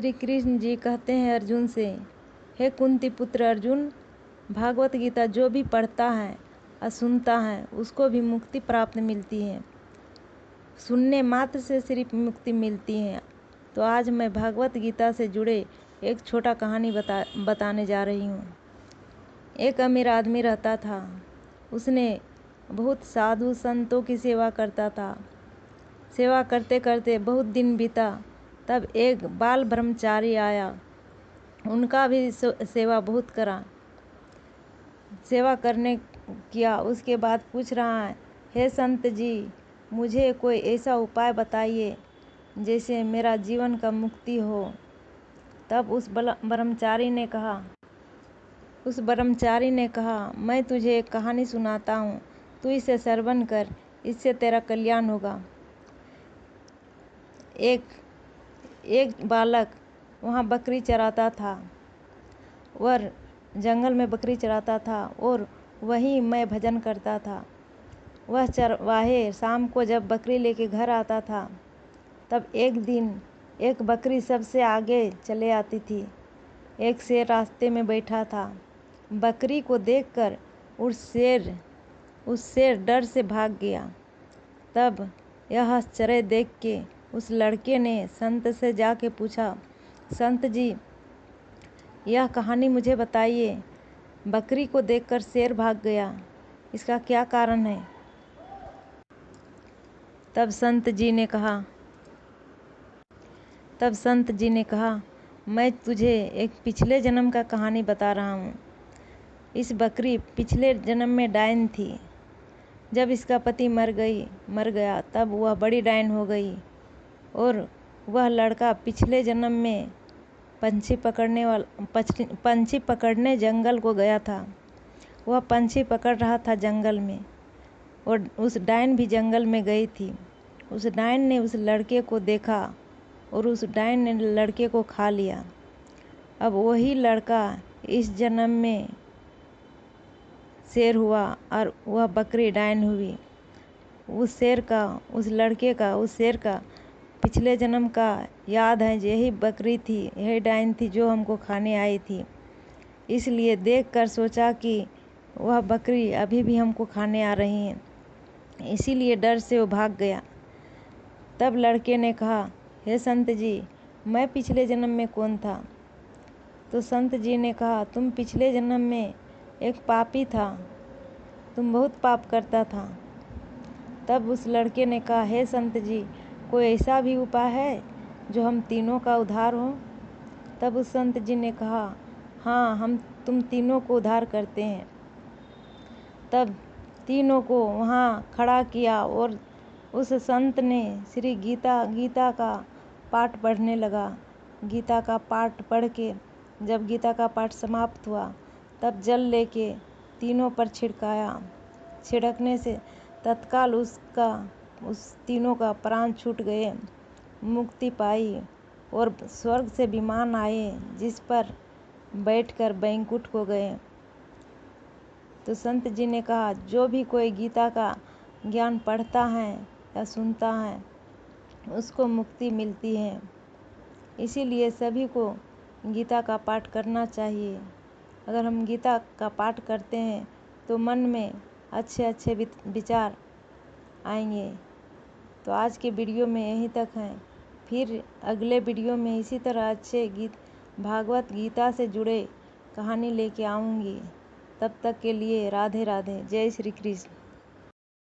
श्री कृष्ण जी कहते हैं अर्जुन से, हे कुंती पुत्र अर्जुन, भागवत गीता जो भी पढ़ता है और सुनता है उसको भी मुक्ति प्राप्त मिलती है। सुनने मात्र से सिर्फ मुक्ति मिलती है। तो आज मैं भागवत गीता से जुड़े एक छोटा कहानी बताने जा रही हूँ। एक अमीर आदमी रहता था। उसने बहुत साधु संतों की सेवा करता था। सेवा करते करते बहुत दिन बीता। तब एक बाल ब्रह्मचारी आया। उनका भी सेवा बहुत करा। सेवा करने किया उसके बाद पूछ रहा है, हे संत जी, मुझे कोई ऐसा उपाय बताइए जैसे मेरा जीवन का मुक्ति हो। तब उस ब्रह्मचारी ने कहा, मैं तुझे एक कहानी सुनाता हूँ, तू इसे श्रवण कर, इससे तेरा कल्याण होगा। एक बालक वहाँ बकरी चराता था। वह जंगल में बकरी चराता था और वहीं मैं भजन करता था। वह चरवाहे शाम को जब बकरी लेके घर आता था, तब एक दिन एक बकरी सबसे आगे चले आती थी। एक शेर रास्ते में बैठा था। बकरी को देखकर उस शेर डर से भाग गया। तब यह आश्चर्य देख के उस लड़के ने संत से जाके पूछा, संत जी, यह कहानी मुझे बताइए। बकरी को देखकर शेर भाग गया, इसका क्या कारण है? तब संत जी ने कहा, मैं तुझे एक पिछले जन्म का कहानी बता रहा हूँ। इस बकरी पिछले जन्म में डायन थी। जब इसका पति मर गया तब वह बड़ी डायन हो गई और वह लड़का पिछले जन्म में पंछी पकड़ने जंगल को गया था। वह पंछी पकड़ रहा था जंगल में और उस डायन भी जंगल में गई थी। उस डायन ने उस लड़के को देखा और उस डायन ने लड़के को खा लिया। अब वही लड़का इस जन्म में शेर हुआ और वह बकरी डायन हुई। उस शेर का पिछले जन्म का याद है, यही बकरी थी, यही डायन थी जो हमको खाने आई थी। इसलिए देखकर सोचा कि वह बकरी अभी भी हमको खाने आ रही है, इसीलिए डर से वो भाग गया। तब लड़के ने कहा, हे संत जी, मैं पिछले जन्म में कौन था? तो संत जी ने कहा, तुम पिछले जन्म में एक पापी था, तुम बहुत पाप करता था। तब उस लड़के ने कहा, हे संत जी, कोई ऐसा भी उपाय है जो हम तीनों का उद्धार हो? तब उस संत जी ने कहा, हाँ, हम तुम तीनों को उद्धार करते हैं। तब तीनों को वहाँ खड़ा किया और उस संत ने श्री गीता का पाठ पढ़ने लगा। गीता का पाठ पढ़ के जब गीता का पाठ समाप्त हुआ तब जल लेके तीनों पर छिड़काया। छिड़कने से तत्काल उस तीनों का प्राण छूट गए, मुक्ति पाई और स्वर्ग से विमान आए जिस पर बैठकर बैकुंठ को गए। तो संत जी ने कहा, जो भी कोई गीता का ज्ञान पढ़ता है या सुनता है उसको मुक्ति मिलती है। इसीलिए सभी को गीता का पाठ करना चाहिए। अगर हम गीता का पाठ करते हैं तो मन में अच्छे अच्छे विचार आएंगे। तो आज के वीडियो में यहीं तक है। फिर अगले वीडियो में इसी तरह अच्छे भागवत गीता से जुड़े कहानी लेके आऊँगी। तब तक के लिए राधे राधे, जय श्री कृष्ण।